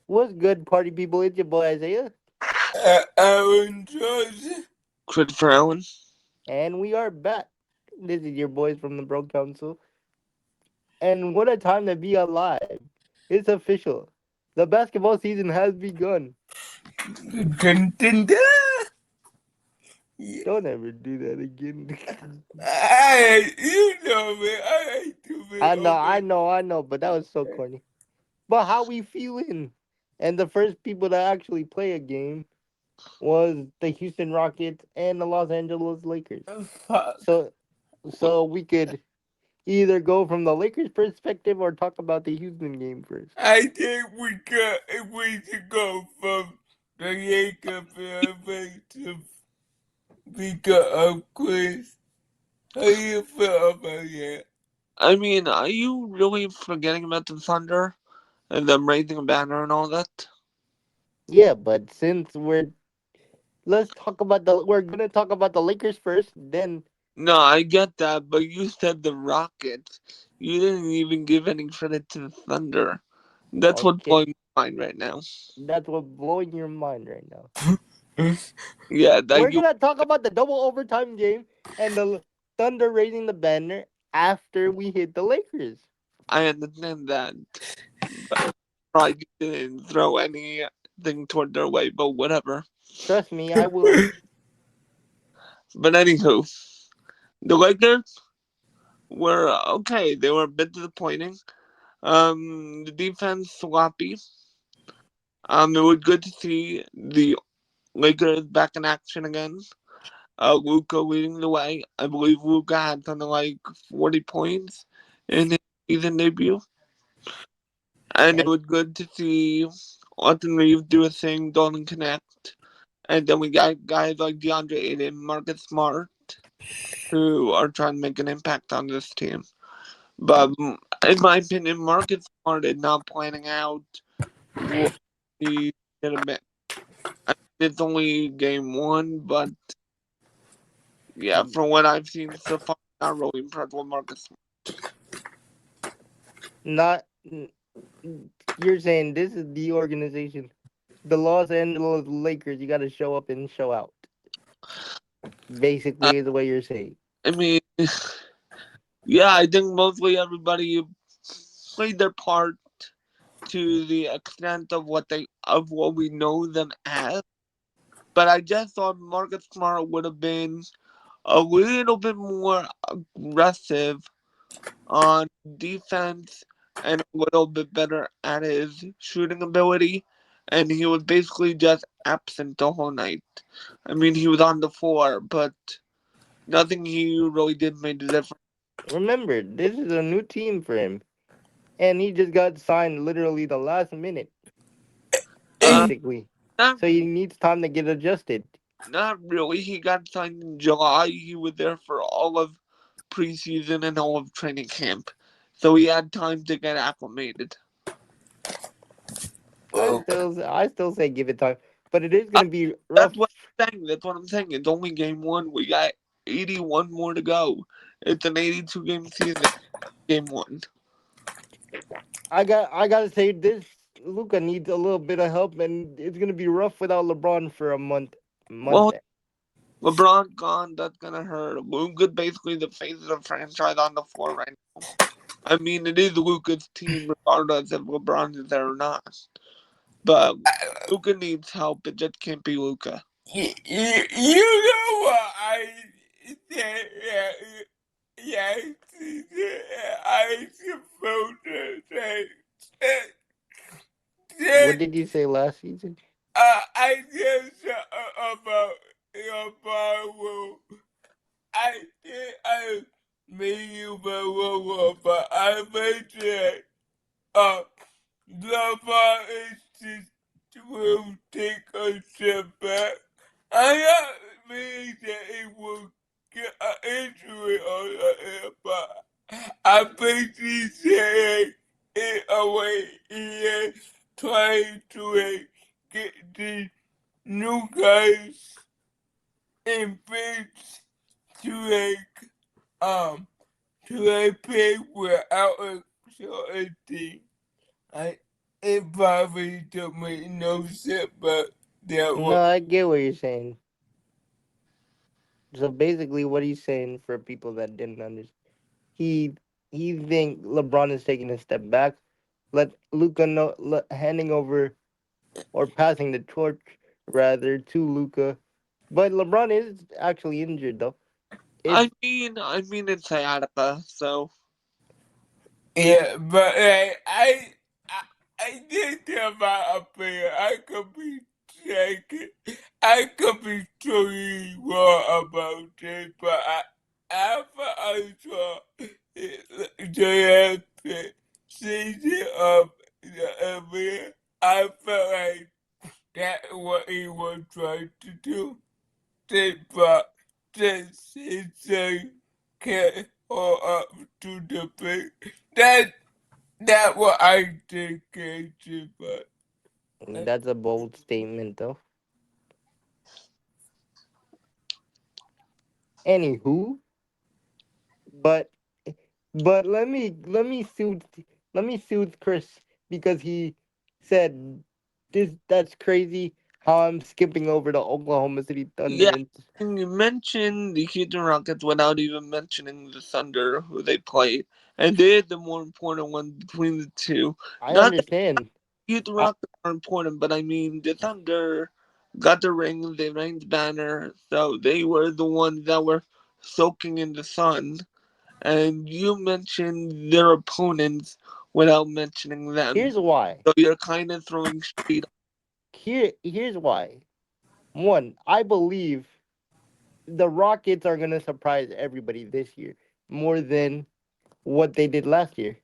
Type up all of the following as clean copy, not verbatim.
What's good, party people? It's your boy Isaiah, Aaron George. Christopher Allen. and we are back. This is your boys from the Bro Council, and what a time to be alive! It's official. The basketball season has begun. Dun, dun, dun. Don't ever do that again. You know me. I like to be I know, I open. know, I know, but that was so corny. But how we feeling? And the first people to actually play a game was the Houston Rockets and the Los Angeles Lakers. Fuck. So, so we could either go from the Lakers' perspective or talk about the Houston game first. I think we should go from the Yankee perspective because of Chris. How you feel about that? I mean, are you really forgetting about the Thunder and them raising a banner and all that? Yeah, but since we're gonna talk about the Lakers first, then No, I get that, but you said the Rockets. You didn't even give any credit to the Thunder. That's what's okay, blowing my mind right now. that's what blowing your mind right now. Yeah, We're that you. gonna talk about the double overtime game and the Thunder raising the banner after we hit the Lakers. I understand that, but probably didn't throw anything toward their way. But whatever. Trust me, I will. But anywho, the Lakers were okay. They were a bit disappointing. The defense sloppy. It was good to see the Lakers back in action again. Luka leading the way. I believe Luka had something like 40 points in his season debut. And it And was good to see Austin Reeves do a thing, Dalton Connect. And then we got guys like DeAndre Ayton, Marcus Smart, who are trying to make an impact on this team. But in my opinion, Marcus Smart is not planning out what he should have been. I mean, it's only game one, but yeah, from what I've seen so far, not really impressed with Marcus. not you're saying this is the organization, the Los Angeles Lakers. You got to show up and show out. I, Basically, is the way you're saying. I mean, yeah, I think mostly everybody played their part to the extent of what we know them as. But I just thought Marcus Smart would have been a little bit more aggressive on defense and a little bit better at his shooting ability. And he was basically just absent the whole night. I mean, he was on the floor, but nothing he really did made a difference. Remember, this is a new team for him, and he just got signed literally the last minute, Uh, basically. not, So he needs time to get adjusted. not really. He got signed in July. He was there for all of preseason and all of training camp. So he had time to get acclimated. Well, I still say give it time, but it is Uh, gonna be that's rough. what I'm saying. That's what I'm saying. It's only game one. We got 81 more to go. It's an 82 game season. Game one. I gotta say this. Luca needs a little bit of help, and it's gonna be rough without LeBron for a month. Well, Month. LeBron gone. That's gonna hurt. Luka basically the face of the franchise on the floor right now. I mean, it is Luka's team regardless if LeBron is there or not. But Luka needs help. It just can't be Luka. you know what I said? Yeah, I suppose to say. What Just, did you say last season? I just about your Bible. I think I made you but I mentioned uh the bar is just will take a step back. I don't mean that it will get an injury on the air, but I basically said it away. He is trying to get the new guys in pitch to um to play without a shorty. I it probably don't make no sense, but that No, was I get what you're saying. So basically, what he's saying for people that didn't understand, he he think LeBron is taking a step back, let Luca know, handing over or passing the torch rather to Luca. But LeBron is actually injured though. It's I mean it's sciatica, so yeah, but I did tell my player I could be shaking, I could be totally wrong about it, but after I saw the season of the NBA, I felt like that's what he was trying to do. But this is a can't hold up to the plate. That what I think, Casey, but that's a bold statement though. Anywho, but let me soothe Chris because he said this that's crazy how I'm skipping over the Oklahoma City Thunder yeah. and And you mentioned the Houston Rockets without even mentioning the Thunder, who they played, and they're the more important one between the two. I Not that understand. Houston I, Rockets are important, but I mean the Thunder got the ring, they rang the banner, so they were the ones that were soaking in the sun. And you mentioned their opponents without mentioning them, here's why. so you're kind of throwing shade. Here's why. One, I believe the Rockets are gonna surprise everybody this year more than what they did last year.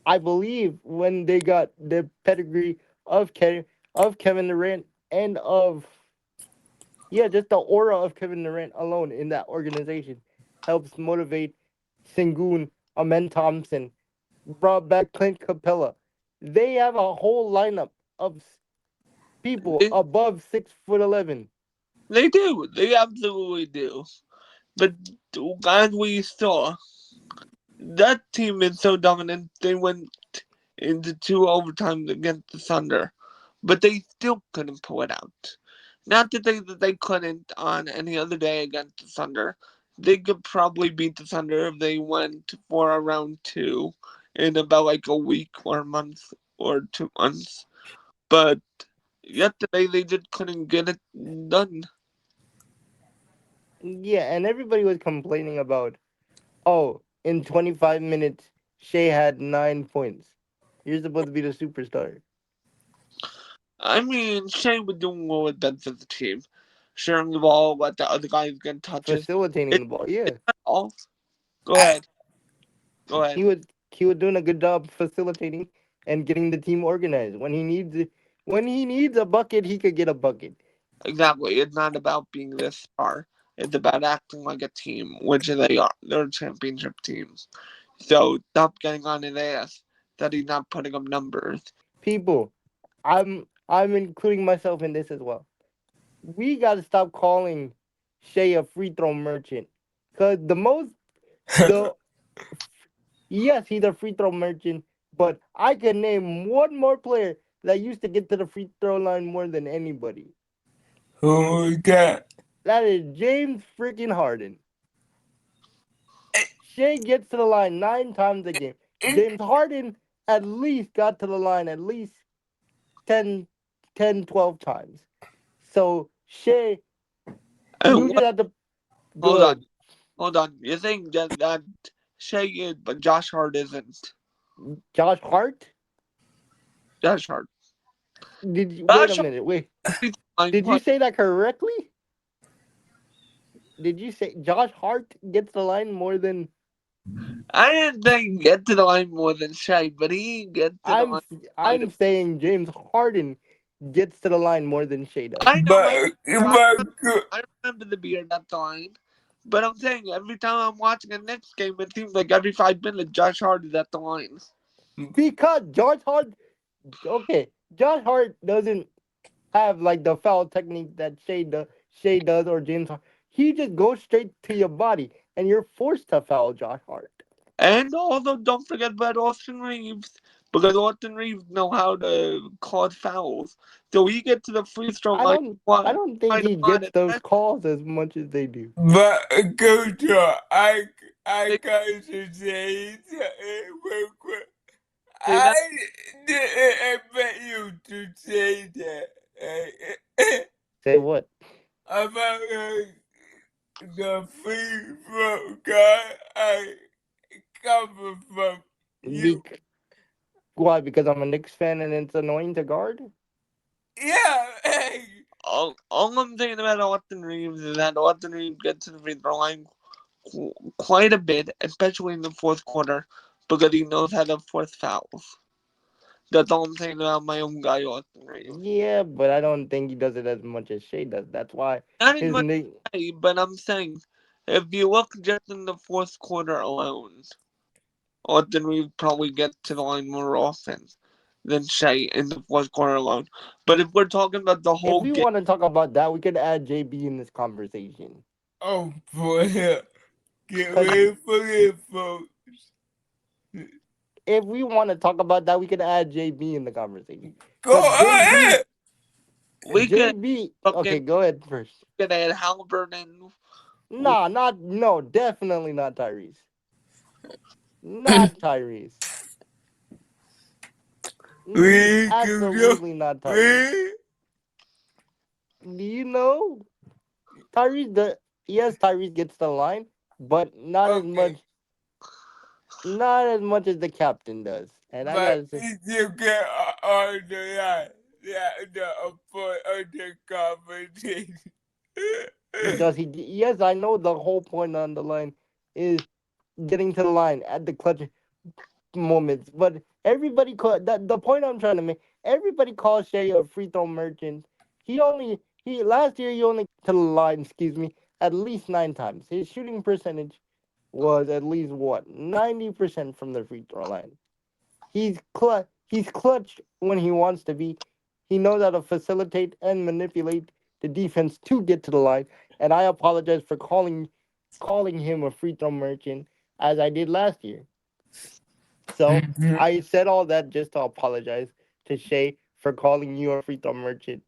I believe when they got the pedigree of Kevin Durant and of just the aura of Kevin Durant alone in that organization helps motivate Sengun, Amen Thompson, brought back Clint Capella. They have a whole lineup of people They, above 6'11". they do, they absolutely do. But as we saw, that team is so dominant. They went into two overtimes against the Thunder, but they still couldn't pull it out. Not to say that they couldn't on any other day against the Thunder. They could probably beat the Thunder if they went for a round two in about like a week or a month or 2 months. But yesterday they just couldn't get it done. Yeah, and everybody was complaining about, oh, in 25 minutes, Shea had 9 points. You're supposed to be the superstar. I mean, Shea was doing what was best for the team. Sharing the ball, let the other guys get touches. Facilitating It, the ball, yeah. it's not all. Go I ahead. Go He ahead. was he was doing a good job facilitating and getting the team organized. When he needs a bucket, he could get a bucket. Exactly. It's not about being the star. It's about acting like a team, which they are. They're a championship team. So stop getting on his ass that he's not putting up numbers. People, I'm including myself in this as well. We got to stop calling Shea a free throw merchant, cause the yes, he's a free throw merchant, but I can name one more player that used to get to the free throw line more than anybody. who we got? That is James freaking Harden. Shea gets to the line 9 times a game. James Harden at least got to the line at least 10, 10, 12 times. So Shea, you And just have to go hold on, ahead. hold on. You think that Shea is, but Josh Hart isn't. Josh Hart? Josh Hart. Did you wait a Josh Hart minute? Wait. is a line Did you player. say that correctly? Did you say Josh Hart gets the line more than I didn't think get to the line more than Shea, but he gets to the I'm line quite a I'm saying James Harden gets to the line more than Shea does. I know, I remember the beard at the line. But I'm saying every time I'm watching a Knicks game, it seems like every 5 minutes Josh Hart is at the line. Because Josh Hart okay, Josh Hart doesn't have like the foul technique that Shea does or James Hart. He just goes straight to your body and you're forced to foul Josh Hart. And also, don't forget about Austin Reeves, because Austin Reeves know how to call fouls. So he gets to the free throw I line don't I quite, don't think quite a he lot. gets And those that's calls as much as they do. But Coach, I the got to say real quick. thing that I didn't expect you to say that Say what? about the free throw guy I coming from you. Bec- why? Because I'm a Knicks fan and it's annoying to guard? Yeah, hey, all I'm saying about Austin Reeves is that Austin Reeves gets to the free throw line quite a bit, especially in the fourth quarter, because he knows how to force fouls. That's all I'm saying about my own guy, Austin Reeves. Yeah, but I don't think he does it as much as Shea does. That's why Not as his much Knicks. as I, but I'm saying if you look just in the fourth quarter alone, Austin Reeves probably gets to the line more often than Shea in the fourth quarter alone. But if we're talking about the If whole we game, want to talk about that, we could add JB in this conversation. oh boy, get Because ready for it, folks. if we want to talk about that, we could add JB in the conversation. Go Because ahead. we can JB, okay, fucking go ahead first. add Halliburton. We, Nah, no, definitely not Tyrese. Not Tyrese. We can go. Absolutely not Tyrese. We Do you know Tyrese? Yes, Tyrese gets the line, but okay. not as much as the captain does. And I But gotta say, if you get on the line, the point of the conversation. does he? Yes, I know the whole point on the line is getting to the line at the clutch moments. But everybody call that the point I'm trying to make. Everybody calls Shea a free throw merchant. He last year he only to the line. Excuse me, at least 9 times. His shooting percentage was at least what 90% from the free throw line. He's clutch when he wants to be. He knows how to facilitate and manipulate the defense to get to the line. And I apologize for calling him a free throw merchant as I did last year. So Mhm. I said all that just to apologize to Shay for calling you a free throw merchant,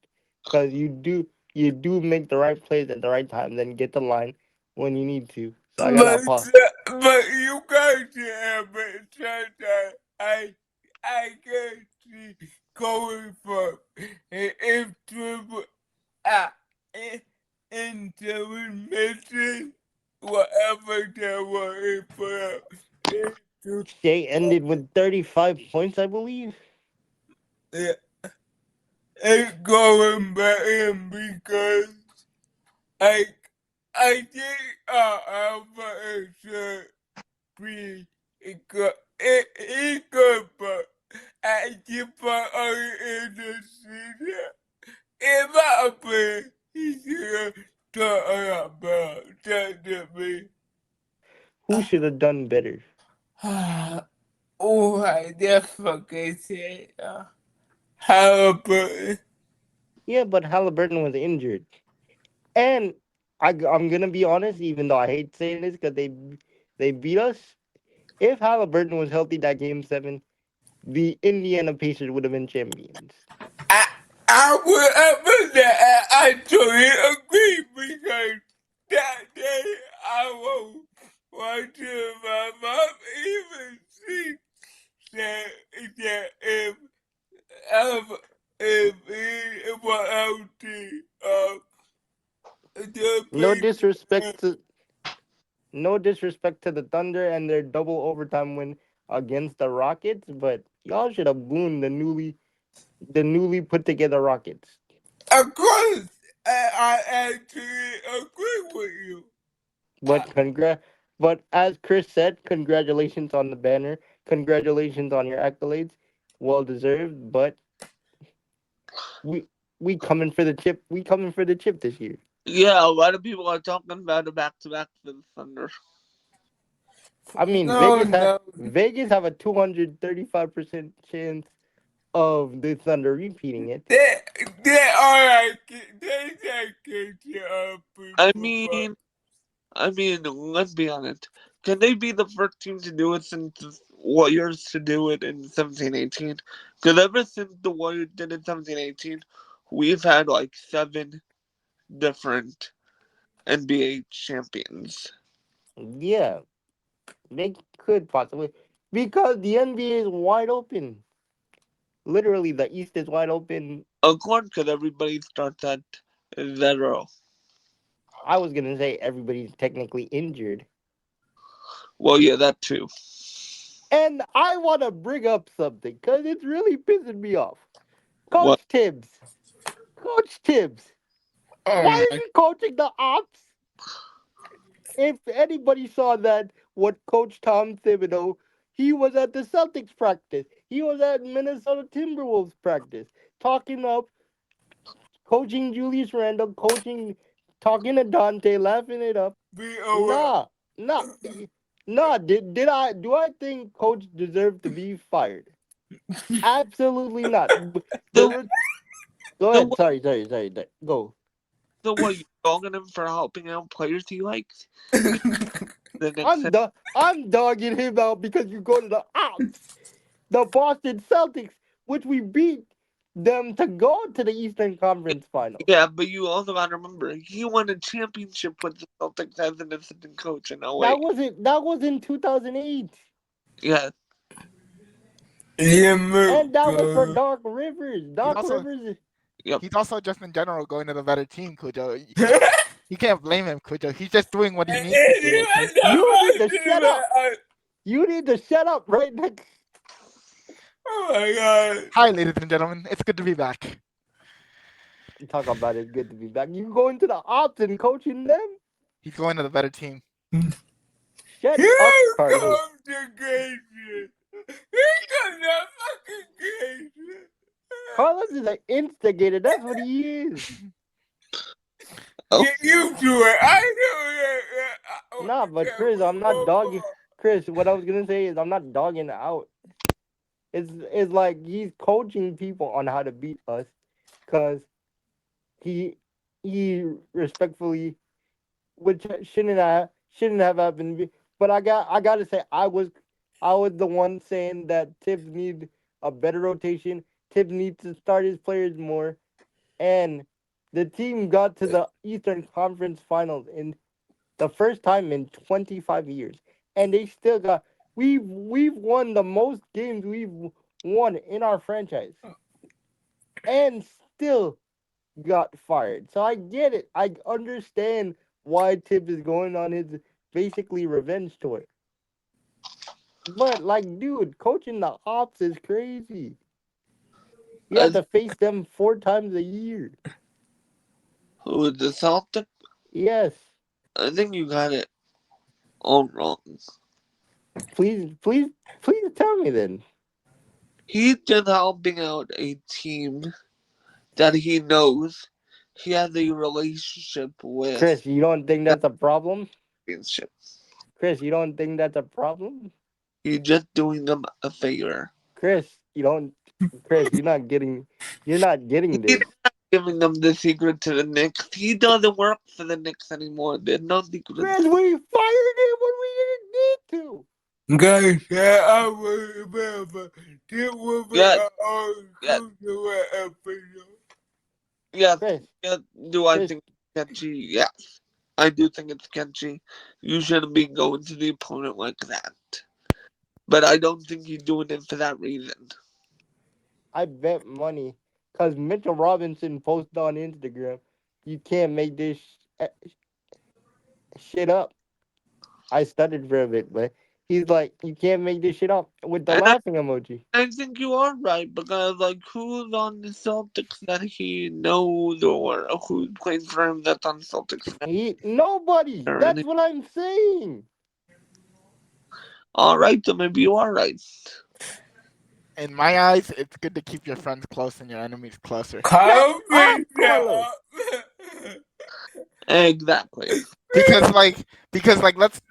because you do make the right plays at the right time, then get the line when you need to. So I gotta But, apologize. but you guys have been said that I can see going from if triple ah in- intermission whatever they were for into Shay ended with 35 points, I believe. yeah, it's going back in because I I think Alpha should be equal, but I keep on in the season. In my opinion, he should have done a lot better than me. Who should have done better? Oh, I definitely said Halliburton. Yeah, but Halliburton was injured. And I'm gonna be honest, even though I hate saying this because they beat us. If Halliburton was healthy that game 7, the Indiana Pacers would have been champions. I, I would admit that I totally agree because that day I was watching my mom even see that, that if, if he was healthy, the No Pacers. disrespect to no disrespect to the Thunder and their double overtime win against the Rockets, but y'all should have booed the newly put together Rockets. Of course, I actually agree with you. But but as Chris said, congratulations on the banner. Congratulations on your accolades. Well deserved, but we we coming for the chip. We coming for the chip this year. Yeah, a lot of people are talking about a back to back for the Thunder. I mean, No, no. Vegas have a 235% chance of the Thunder repeating it. They, they are like, they take it to I people, but mean, I mean, let's be honest. Can they be the first team to do it since the Warriors to do it in 17-18? Because ever since the Warriors did it in 17-18, we've had like 7 different NBA champions. Yeah, they could possibly because the NBA is wide open. Literally, the East is wide open. Of course, because everybody starts at 0. I was gonna say everybody's technically injured. Well, yeah, that too. And I want to bring up something because it's really pissing me off. What? Coach Tibbs. Coach Tibbs. Oh Why is my. he coaching the ops? If anybody saw that, what Coach Tom Thibodeau, he was at the Celtics practice. He was at Minnesota Timberwolves practice, talking up, coaching Julius Randle, talking to Dante, laughing it up. Be over. Nah, nah, nah. Do I think Coach deserved to be fired? Absolutely not. There So, were. Go so, ahead. what, Sorry. Go. so what, you dogging him for helping out players he likes? You the Knicks. I'm dogging him out because you go to the ops, the Boston Celtics, which we beat them to go to the Eastern Conference Finals. Yeah, but you also got to remember, he won a championship with the Celtics as an assistant coach in That 08. wasn't that was in 2008, Yeah, Yeah, move. and that was for Doc Rivers. He's Doc also Rivers. yep. he's also just in general going to the better team, Cujo. You can't blame him, Cujo. He's just doing what he needs to do. Okay. You need to shut up. You need to shut up right next. Oh my god. Hi, ladies and gentlemen. It's good to be back. Talk about it. Good to be back. You going to the ops and coaching them? He's going to the better team. Shut up, Here Carlos. comes the Gator. Here comes the fucking Gator. Carlos is an instigator. That's what he is. Oh. Get used to it. I know that. Nah, but Chris, I'm not dogging. Chris, what I was gonna say is I'm not dogging out. It's like he's coaching people on how to beat us, cause he he respectfully, which shouldn't have happened. But I gotta say I was the one saying that Tibbs need a better rotation. Tibbs needs to start his players more, and the team got to the Eastern Conference Finals in the first time in 25 years, and they still got. We've won the most games we've won in our franchise, and still got fired. So I get it. I understand why Tibbs is going on his basically revenge tour. But like, dude, coaching the ops is crazy. You have Uh, to face them 4 times a year. who the Celtics? Yes. I think you got it all wrong. Please tell me then. He's just helping out a team that he knows he has a relationship with. Chris, you don't think That that's a problem? championship. Chris, you don't think that's a problem? He's just doing them a favor. Chris, you don't. Chris, you're not getting He's this. not giving them the secret to the Knicks. He doesn't work for the Knicks anymore. There's no secret. Chris, we fired him when we didn't need to. Guys, I will remember. This will be Yeah, our own yeah, crucial episode. yeah, Chris, yeah. Do I Chris, think it's sketchy? Yes. I do think it's sketchy. You shouldn't be going to the opponent like that. But I don't think he's doing it for that reason. I bet money because Mitchell Robinson posted on Instagram, you can't make this shit up. I stuttered for a bit, but he's like, you can't make this shit up with the And laughing emoji. I think you are right because, like, who's on the Celtics that he knows or who plays for him that's on Celtics Nobody. now? That's what I'm saying. All right, so maybe you are right. In my eyes, it's good to keep your friends close and your enemies closer. Shut Calm up, me Carlos. down. Exactly. Because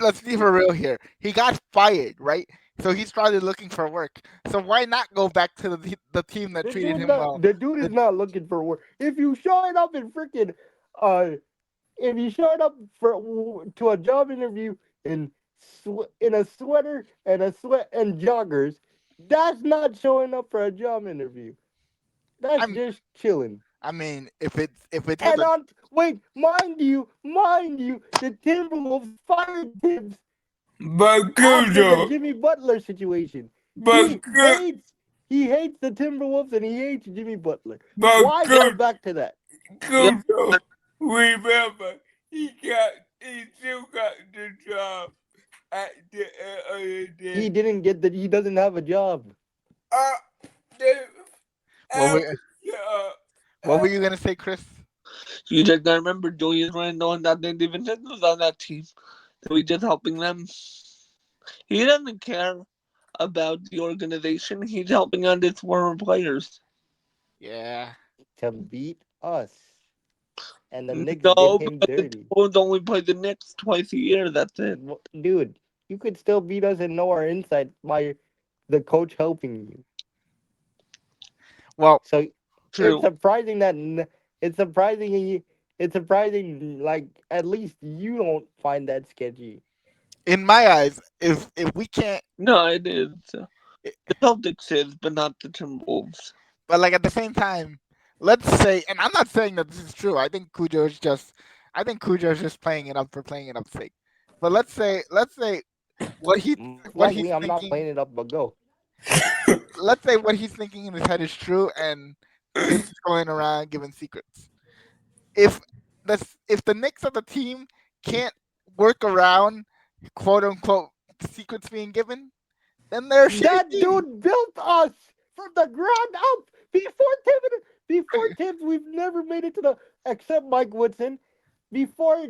let's be for real here. He got fired, right? So he started looking for work. So why not go back to the team that treated him well? The dude is not looking for work. If you showed up in freaking if you showed up for to a job interview in in a sweater and a sweat and joggers, that's not showing up for a job interview. That's I'm. just chilling. I mean, if it's with And a on wait, mind you, the Timberwolves fired Tibbs But after the Kudo, Jimmy Butler situation. but He hates the Timberwolves and he hates Jimmy Butler. but Why go back to that? Yeah, Kudo, remember he still got the job at the other day. He doesn't have a job. Uh, the what were uh, what were you gonna say, Chris? you just gotta remember Julius Randle and that David was on that team. So we just helping them. He doesn't care about the organization. He's helping out his former players. Yeah. To beat us. And the Knicks did No, him because the dirty. Timberwolves only play the Knicks twice a year. That's it. Dude, you could still beat us and know our insights by the coach helping you. Well, So it's True. surprising that it's surprising it's surprising like at least you don't find that sketchy. in my eyes, if we can't, No, it is. The i- Celtics is, but not the Timberwolves. but like at the same time, let's say, and I'm not saying that this is true. I think Cujo is just playing it up for playing it up's sake. But let's say what he Most what he's likely I'm not thinking. playing it up, but go. Let's say what he's thinking in his head is true, and Tibbs is going around giving secrets. If if the Knicks of the team can't work around quote unquote secrets being given, then they're a shitty That team. dude built us from the ground up. Before Tibbs, we've never made it to the except Mike Woodson. Before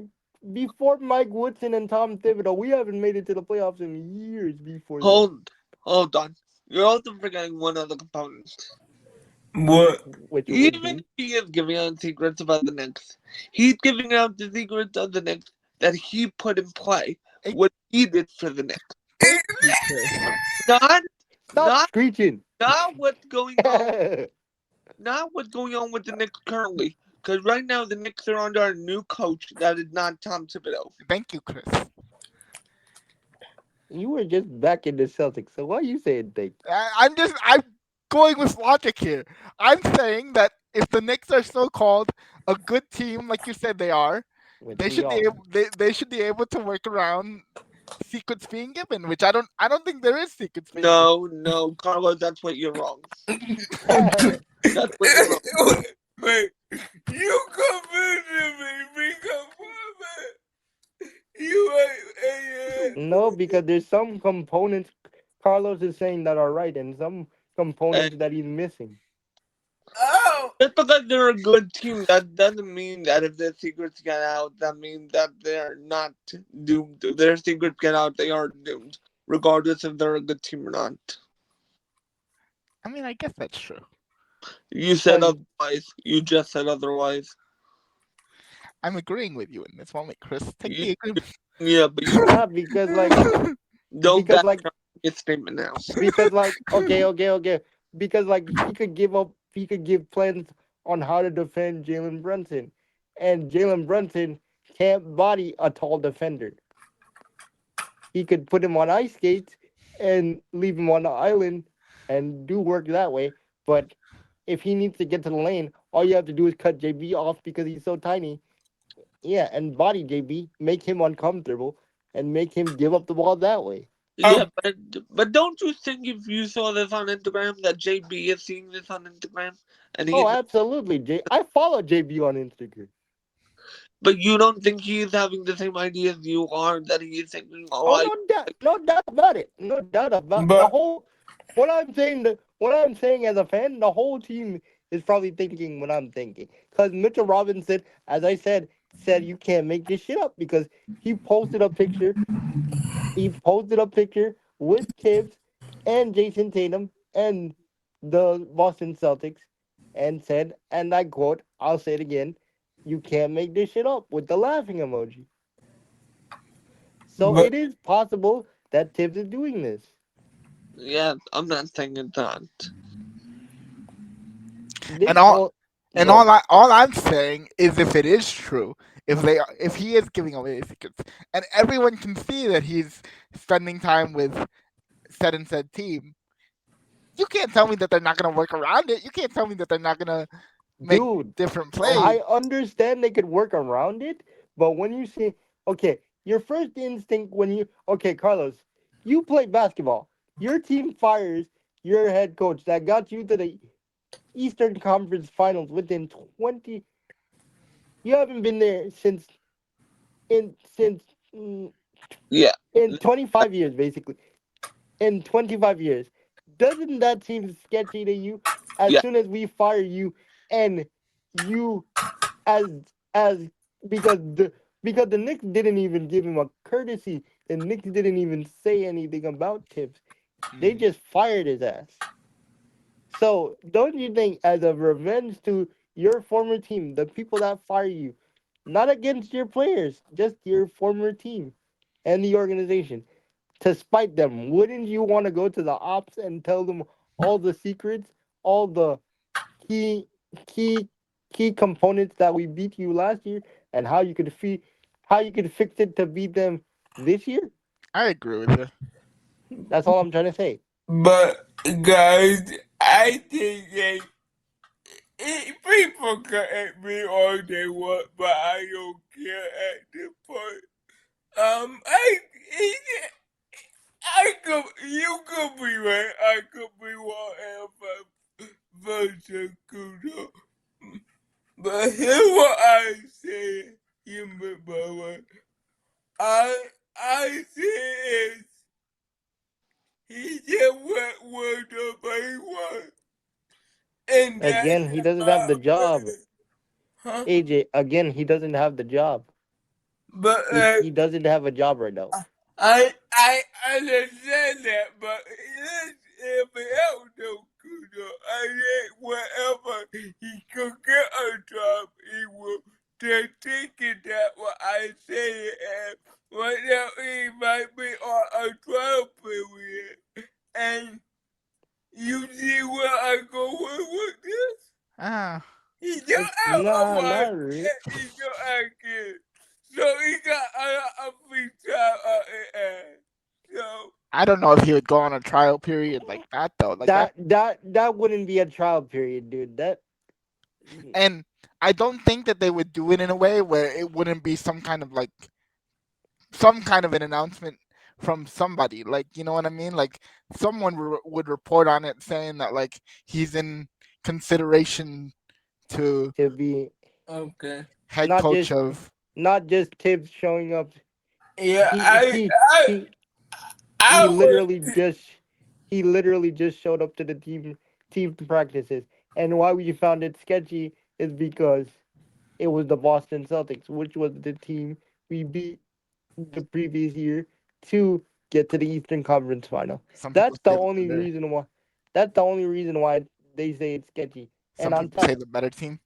before Mike Woodson and Tom Thibodeau, we haven't made it to the playoffs in years before them. Hold on. You're also forgetting one other component. what? Which would Even be if he is giving out secrets about the Knicks, he's giving out the secrets of the Knicks that he put in play. Hey, What he did for the Knicks. thank you, Chris. Not, stop not, screeching. not what's going on. Not what's going on with the Knicks currently. Because right now the Knicks are under a new coach that is not Tom Thibodeau. Thank you, Chris. You were just back in the Celtics, so why you saying things? I'm going with logic here. I'm saying that if the Knicks are so called a good team, like you said they are, Which they we should be are. able they should be able to work around secrets being given, which I don't think there is secrets being given. No, no, Carlos, that's what you're wrong. That's what you're wrong. Wait, you convinced me because you ain't. No, because there's some components Carlos is saying that are right and some And components that he's missing. Oh, just because they're a good team, that doesn't mean that if their secrets get out, that means that they're not doomed. If their secrets get out, they are doomed, regardless if they're a good team or not. I mean, I guess that's true. You said Because otherwise. You just said otherwise. I'm agreeing with you in this moment, Chris. Take You, the agreement. yeah, but you nah, because don't because back like your statement now. okay. Because like he could give plans on how to defend Jalen Brunson. And Jalen Brunson can't body a tall defender. He could put him on ice skates and leave him on the island and do work that way. But if he needs to get to the lane, all you have to do is cut JB off because he's so tiny. Yeah, and body JB, make him uncomfortable and make him give up the ball that way. Yeah, but don't you think if you saw this on Instagram that JB is seeing this on Instagram and Oh, he's absolutely. I follow JB on Instagram. but you don't think he's having the same ideas you are that he is thinking, oh Oh, I no doubt about it. No doubt about the but whole. What I'm saying as a fan, the whole team is probably thinking what I'm thinking. Because Mitchell Robinson, as I said you can't make this shit up because he posted a picture. He posted a picture with Tibbs and Jason Tatum and the Boston Celtics, and said, and I quote, I'll say it again, you can't make this shit up with the laughing emoji. So but it is possible that Tibbs is doing this. yeah, I'm not saying it's not. And This all whole and go. all I'm saying is if it is true, if he is giving away his secrets, and everyone can see that he's spending time with said and said team, you can't tell me that they're not gonna work around it. You can't tell me that they're not gonna make Dude, different plays. I understand they could work around it, but when you see, okay, your first instinct when you, okay, Carlos, you play basketball. Your team fires your head coach that got you to the Eastern Conference Finals within 20. You haven't been there since mm, Yeah, in 25 years, basically. In 25 years, doesn't that seem sketchy to you? As yeah, soon as we fire you, and you as as because the Knicks didn't even give him a courtesy. The Knicks didn't even say anything about Tibbs. They Mm. just fired his ass. So don't you think, as a revenge to your former team, the people that fire you, not against your players, just your former team and the organization, to spite them, wouldn't you want to go to the ops and tell them all the secrets, all the key key key components that we beat you last year, and how you could fix it to beat them this year? I agree with you. That's all I'm trying to say. But guys, I think that people can at me all they want, but I don't care at this point. I, I could, you could be right. I could be wrong version Kudo. But here's what I say, you brother. I say is he just what nobody wants, and that's Again, he doesn't have the job. huh. AJ, again, he doesn't have the job. But He doesn't have a job right now. I understand that, but if it helps no Kudo, I think wherever he could get a job, he will take it that what I say, and right now he might be on a trial period. And you see where I go with this? Ah, He don't have a Nah, wife not really. and he don't have kids. So he got a free time out his ass. So I don't know if he would go on a trial period like that though. Like that, That wouldn't be a trial period, dude. That and I don't think that they would do it in a way where it wouldn't be some kind of like some kind of an announcement from somebody. Like you know what I mean? Like someone would report on it saying that like he's in consideration to to be okay. head not coach just of not just Tibbs showing up. Yeah, He I he I he he I literally would just he literally just showed up to the team practices. And why we found it sketchy is because it was the Boston Celtics, which was the team we beat the previous year to get to the Eastern Conference Final. some people That's the say only the better, reason why. That's the only reason why they say it's sketchy. And some on people say top, the better team.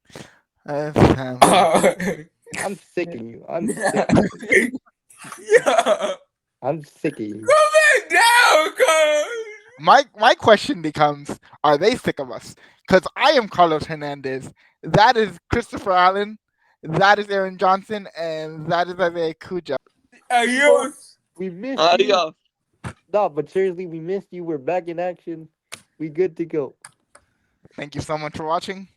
I'm sick of you. I'm sick of you. yeah. I'm sick of you. Come back down, cuz. My question becomes: are they sick of us? Because I am Carlos Hernandez. That is Christopher Allen. That is Aaron Johnson, and that is Isaiah Kuja. Bro, Adios. we missed you. yeah. No, but seriously, we missed you. We're back in action. We good to go. Thank you so much for watching.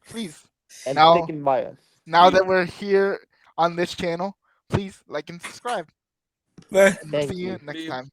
Please, And now sticking by us. now that we're here on this channel, please like and subscribe. Bye. And see Thank you you. next See you. time.